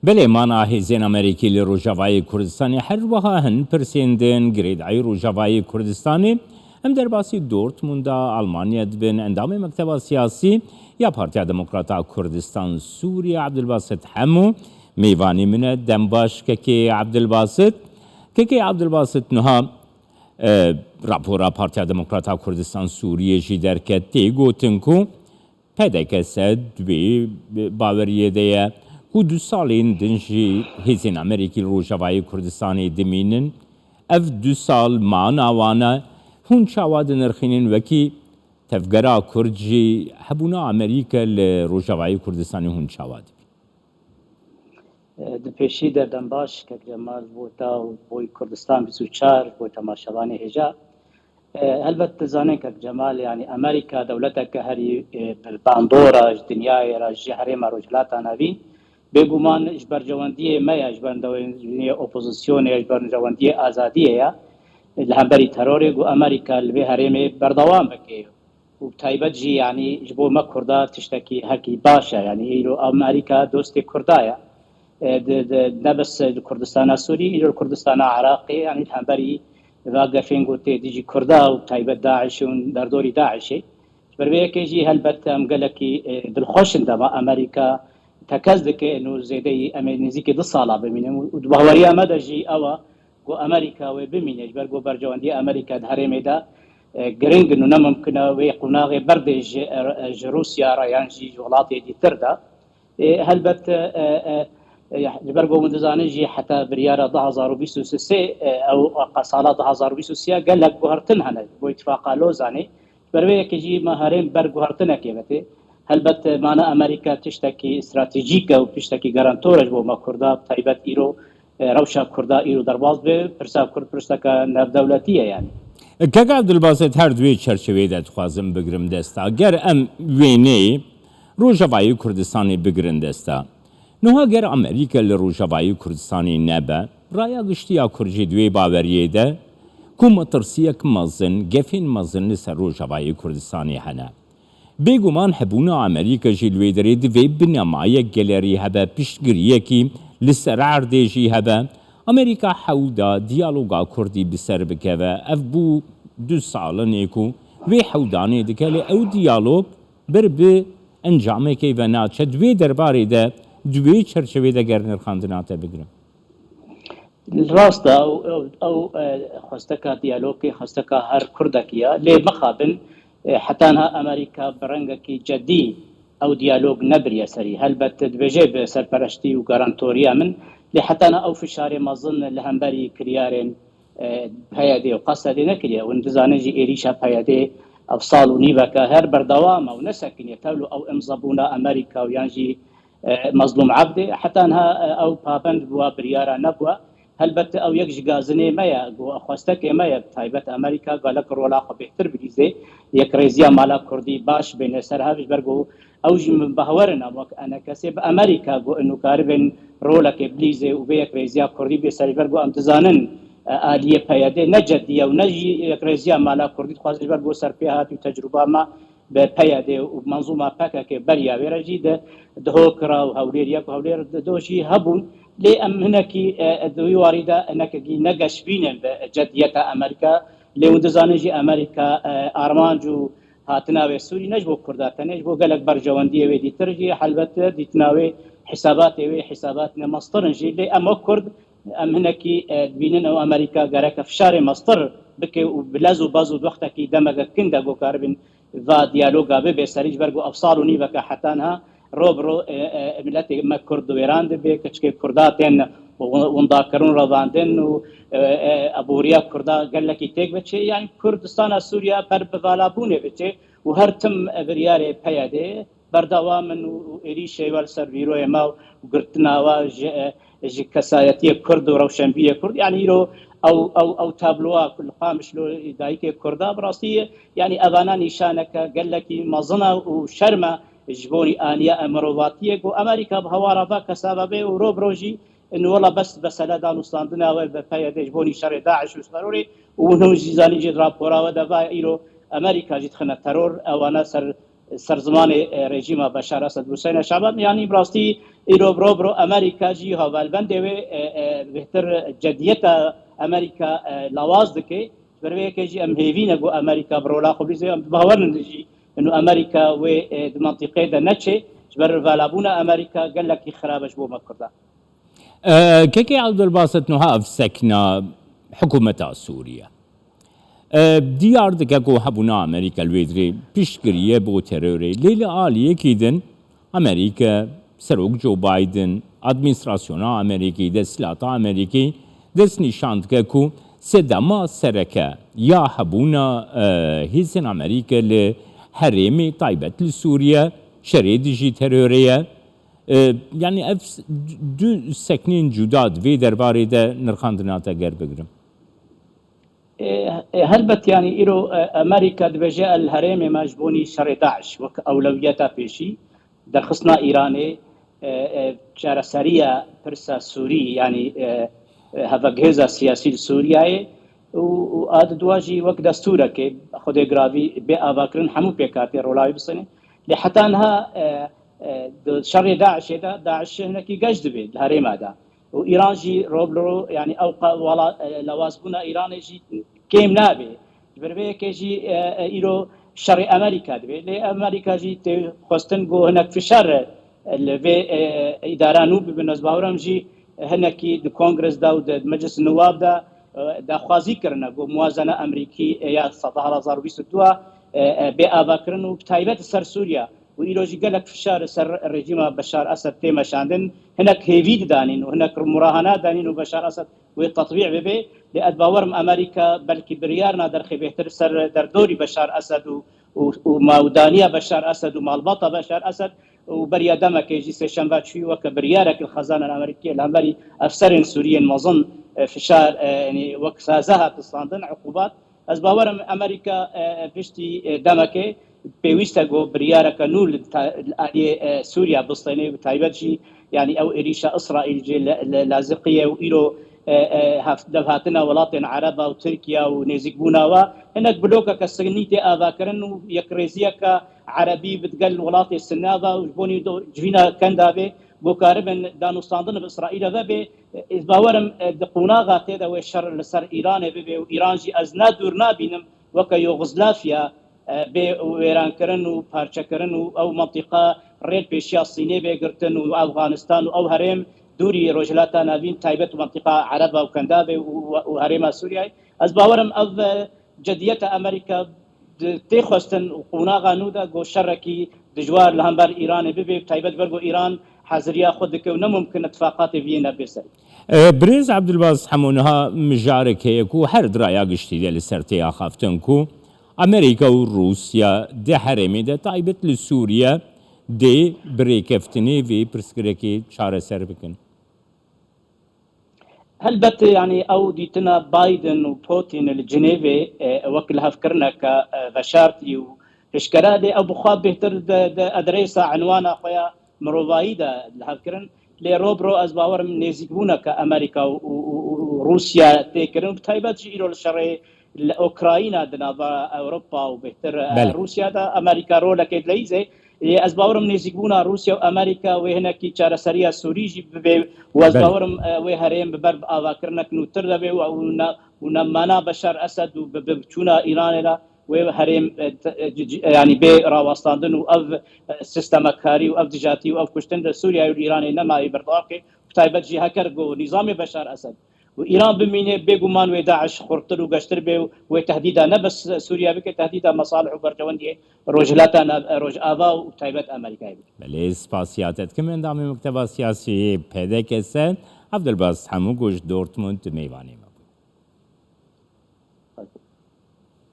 بله مانا هێزên ئەمریکی لە ڕۆژاوایی کوردستانی هەروەها هەن پرسێندن گرێدعی ڕۆژاوایی کوردستانی ئەم دەرباسی دۆرتموندا ئەڵمانیا دبن ئەندامی مەکتەبە سیاسی یا پارتیا دموکراتا کوردستان سووریا عەبدولباست هەموو میوانی منە دەمباش کەکێ عەبدولباست نوها راپۆرا پارتیا دموکراتا کوردستان سووریەژی دەرکەت تێگوتن کو پێدەکەسە دوێ باوەریەدەیە و 2 ساڵین دنجی هێزên ئەمریکی ڕۆژاوایی کوردستانی دمینن ئەv 2 ساڵ ماناوانە هون چاوا دنرخینن وەکی تەفگەرا کورجی هەبوونا ئەمریکا لە ڕۆژاوایی کوردستانی هون چاوا دبی دپێشی دەردەم باش کە جەمال بۆتە بۆی کوردستان 24 بۆ تەماشەوانی هێژا هەلبەت دەزانین کە جەمال یعنی ئەمریکا دەولەتێکە هەری باندۆرە دنیایە ژی هەرێمە ڕۆژهەڵاتە ناوین بێگومان ji bercewendiyê me ya ji bercewendiyê opozîsyonê ji bercewendiyê azadiyê ya li hemberî terorê got Amerîka li vê herêmê berdewam bike û taybet jî yanî ji bo me Kurda tiştekî hekî baş e yanî îro Amerîka dostê Kurda ye ne bes li Kurdistana Sûrî îro li Kurdistana Iraqê yanî li hemberî vagefên gotê dijî Kurda û taybet Daişê û derdorî Daişê ji ber vê yekê jî helbet em gelekî dilxweşin dema Amerîka تکز دکه انو زیده ام نزدیک 2 سالا ببینیم و باوری ما دجی اوا گو امریکا و ببینه جبر گو برجواندی امریکا ده هرمه ده گرنگ نو نممکنه و قناغ برد روسیا را یانجی ولاتي دي تردا هلبت جبر گو مدزانه جی حتی بریار 2023 او قصاله 2023 قال لك بهرتن هنا بو اتفاق لوزانه بروي كجي ما هرم بر بهرتن كيبته هەلبەت مانە ئەمریکا تشتێکی استراتیژیکە و پشتێکی گەرانتۆرەش بۆ مە کووردا تایبەت ئیرۆ ڕەوشە کووردا ئیرۆ دەرباز بێ پرسا کورد پرسەکە نەفدەولەتیە یانی کەک عەبدولباست هەر دوێ چەرچەوەیدا دەخوازم بگرم دەستا گەر ئەم وێنەی ڕۆژاوایی کوردستانی بگرن دەستا نوها گەر ئەمریکا لە ڕۆژاوایی کوردستانی نەبە ڕایا گشتیا کورجی دوێ باوەریەدە کو مەترسیەک مەزن گەفین مەزن لەسەر ڕۆژاوایی کوردستانی هەنە بێگومان هەبوونا ئەمریکەژی لێ دەرێت دەوێ بنەمایە گەلەری هەبە پشتگیریەکی لەسەر عەردێژی هەبە ئەمریکا حەودا دیالۆگا کوردی بسەر بکەوە ئەف بوو 2 ساڵنێک و وێ حەودانێ دکە لێ ئەو دیالۆگ بر بە ئەنجامێکی بە ناچە دوێ دەربارێدا دوێ چەرچەوێ دەگەر نرخاندناتە بگرم ڕاستە ئەو خۆستەکە دیالۆگی خۆستەکە هەر کوردەکیە لێ مەخابن حتى امريكا برنگكي جدي او ديالوج نبري سري هلبت دبجي بسرپرشتي و غارانتوريا من لحتى او فشار مظن لهمبري كريارين هيادي وقصدي نكريا وندزانجي اريشا هيادي افصال ونيبكا هر بردوام او نسكن يتولوا او امزبونا امريكا ويانجي مظلوم عبدي حتى انها او بابند بوا بريارا نبوا هلبت او يك جازني مايا جو اخواستك مايا تايبت امريكا قالك رولا خو بهتر بليزي يك ريزيا مالا كردي باش بين سرهاش برغو او جم بهورنا وك انا كسب امريكا جو انه كاربن رولا كبليزي وبيك ريزيا كردي بسر برغو امتزانن اليه بياده نجدي او نجي يك ريزيا مالا كردي خواز برغو سرپيات تجربه ما بپیاده و منظومه پکه که بریا ورجی ده هوکرا و هولیر یک هولیر دوشی هبون لی ام هنکی دوی وارده انکی نگش بینن به جدیت امریکا لی ودزانجی امریکا آرمانجو هاتنا و سوری نجبو کردات نجبو گلک برجواندی و دیترجی حلبت دیتناوی حسابات مصطرنجی لی ام کرد ام هنکی بینن و امریکا گرک فشار مصطر بکه و بلازو بازو وقتی دمگ کنده گو کاربن و دیالوگا به سریج برگو افصال و نیوکا حتانها روبرو ملت ما کرد ویراند به کچک کرداتن ونداکرون رواندن و ابوریا کردا گلکی تک بچه یعنی کردستان سوریا پر بوالابونه بچه و هر تم بریار پیاده بردوام و ایریشه ور سرویرو ما گرتنا و کسایتی کرد و روشنبی کرد یعنی رو او تابلوها كل قامش لو دايك كردا براسي يعني ابانا نشانك قال لك مظنه وشرمه جبوري انيا امرواتيه جو امريكا بهوارا باك سببه وروبروجي انه والله بس لا دانوستاندنا وبفايد جبوني شر داعش وضروري ونو جيزاني جد رابورا ودبا ايرو امريكا جت خنا ترور او انا سر سرزمان رژیم بشار اسد حسین شعبان يعني براستي ايرو برو امريكا جي هوالبند بهتر جديت امريكا لواز دكي بروي كجي ام هيفينا جو امريكا برولا خبري زي باور نجي انه امريكا و منطقه ده نتشي جبر فالابونا امريكا قال لك خرابش بو مكردا كيكي عبد الباسط نهاف سكنة حكومة سوريا ديار دكاكو هبونا أمريكا الويدري بيشكرية بو تيروري ليلة عالية كيدن أمريكا سروق جو بايدن ادمنستراسيونا أمريكي دس سلاطة أمريكي دس نشاند كاكو سدما سركة يا هبونا هيزن أمريكا لحريمي طيبة لسوريا شريد جي تيرورية يعني اف دو سكنين جداد في درباري ده نرخاندنا تاجر بقرم هلبت يعني إيرو أمريكا دبجاء الهرم مجبوني شر داعش وك أولوياتها بيشي درخصنا إيراني جارسارية برسا سوري يعني هذا جهاز سياسي سوريا وآد دواجي وك دستورة كي خد جرافي بأباكرن حمو بيكاتي رولاي بسنة لحتى أنها شر داعش هذا داعش هناك جاجد به الهرم هذا وإيران جي روبلو يعني أوقع ولا لوازبونا إيران جي كيم نابي بربي كيجي إيرو شر أمريكا دبي لأمريكا جي خستن جو هناك في شر في إدارة نوب بالنسبة لهم جي هناك الكونغرس دا ومجلس النواب دا خوازي كرنا جو موازنة أمريكي يا صدها لازار بيستوا بأباكرن وبتايبات سر سوريا وإيروجي قالك في شهر سر الرجيم بشار أسد تيما شاندن هناك هيفيد دانين وهناك مراهنات دانين وبشار أسد والتطبيع ببي لأدباورم أمريكا بلكي بريارنا درخي بيهتر سر دردوري بشار أسد ومودانية بشار أسد ومالبطة بشار أسد وبريا دمك يجي سيشنبات شوي وكبريارك الخزانة الأمريكية الأمري أفسر سوريا مظن في شهر يعني وكسازها تصاندن عقوبات أزباورم أمريكا بشتي دمكي بيويستا جو بريارة كنول سوريا بسطيني وتايبتشي يعني أو إريشا إسرائيل جي لازقية وإيرو دفهاتنا ولاطن عربة وتركيا ونيزيكبونا وهناك بلوكا كسجنيتي آذاكرن ويكريزيا كعربي بتقل ولاطي السنابة وجبوني جفينا كندابي بوكاربن دانوستاندن بإسرائيل ذا باورم دقونا غاتي ذا وشر لسر إيران بي وإيران جي أزنا دورنا بينم وكا يوغزلافيا بي ويران كرن وبارشا كرن أو منطقة ريل بيشيا الصينية بيقرتن وأفغانستان أو هرم دوري روجلاتا نابين تايبت منطقة عربة وكندابة وهريما سوريا أزباورم أو جدية أمريكا تيخوستن وقونا غانودا جو شركي دجوار لهمبر إيران ببي تايبت برغو إيران حاضرية خودك ونممكن اتفاقات فيينا بيسر بريز عبد الباسط حمونها مجارك هيكو هر درايا قشتي دي لسرتيا خافتنكو أمريكا وروسيا دي حرمي دي تايبت لسوريا دي بريكفتني في برسكريكي شارة سربكن هلبت يعني او ديتنا بايدن وبوتين الجنيفي وكلها فكرنا كفشارتي وهشكرا دي ابو خواب بهتر ادريسا عنوانا خويا مروفايدا لهفكرن لي روبرو ازباور من نيزيكبونا كامريكا وروسيا تيكرن بتايبات جيرو الشرعي اوكراينا دنابا اوروبا وبهتر روسيا دا امريكا رولا كيد ليزي ازباورم نيزيكبونا روسيا وامريكا وهناك تشارة سريا سوريجي وازباورم وهريم ببرب اواكرنك نوتر دبي ونمانا بشار اسد وبتشونا ايران لا وهريم يعني بي راوستاندن واف سيستم كاري واف دجاتي واف كشتن سوريا وايران انما يبرداكي تايبت جي هكر جو نظام بشار اسد وإيران بمينه بيجومان وداعش خرطر وقشتر بي وتهديدا نبس سوريا بك تهديدا مصالح وبرجواندي روجلاتا روج آبا وتايبت أمريكا بله سپاسیاتت که من دامی مکتبا سیاسی پیدا کسن عبد الباسط حمو گوش دورتموند میوانی